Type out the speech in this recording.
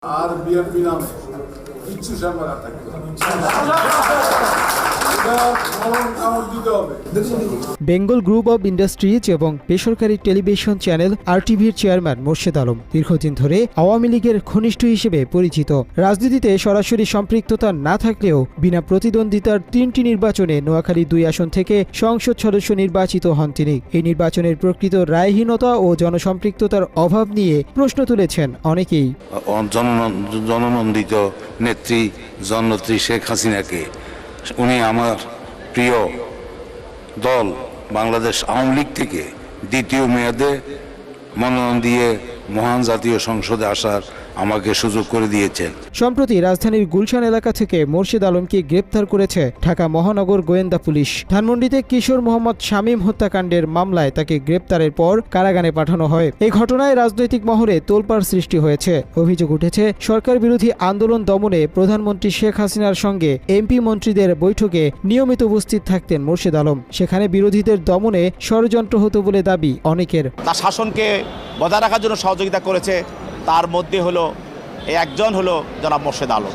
আর BNP নামে কিচ্ছু সাংবাদ থাকবে বেঙ্গল গ্রুপ অব ইন্ডাস্ট্রিজ এবং বেসরকারি টেলিভিশন চ্যানেল আরটিভির চেয়ারম্যান মোর্শেদ আলম দীর্ঘদিন ধরে আওয়ামী লীগের ঘনিষ্ঠ হিসেবে পরিচিত। রাজনীতিতে সরাসরি সম্পৃক্ততা না থাকলেও বিনা প্রতিদ্বন্দ্বিতার 3টি নির্বাচনে নোয়াখালী 2 আসন থেকে সংসদ সদস্য নির্বাচিত হন তিনি। এই নির্বাচনের প্রকৃত রায়হীনতা ও জনসম্পৃক্ততার অভাব নিয়ে প্রশ্ন তুলেছেন অনেকেই। জননন্দিত নেত্রী জননেত্রী শেখ হাসিনাকে, উনি আমার প্রিয় দল বাংলাদেশ আওয়ামী লীগ থেকে দ্বিতীয় মেয়াদে মনোনয়ন দিয়ে মহান জাতীয় সংসদে আসার আমাকে সুযোগ করে দিয়েছেন। সম্প্রতি রাজধানীর গুলশান এলাকা থেকে মোর্শেদ আলমকে গ্রেপ্তার করেছে ঢাকা মহানগর গোয়েন্দা পুলিশ। ধানমন্ডিতে কিশোর মোহাম্মদ শামীম হত্যাকাণ্ডের মামলায় তাকে গ্রেপ্তারের পর কারাগারে পাঠানো হয়। এই ঘটনায় রাজনৈতিক মহলে তোলপাড় সৃষ্টি হয়েছে। অভিযোগ উঠেছে সরকার বিরোধী আন্দোলন দমনে প্রধানমন্ত্রী শেখ হাসিনার সঙ্গে এমপি মন্ত্রীদের বৈঠকে নিয়মিত উপস্থিত থাকতেন মোর্শেদ আলম। সেখানে বিরোধীদের দমনে ষড়যন্ত্র হতো বলে দাবি অনেকের। তার শাসনকে বজায় রাখার জন্য সহযোগিতা করেছে, তার মধ্যে হলো একজন হলো জনাব মোর্শেদ আলম।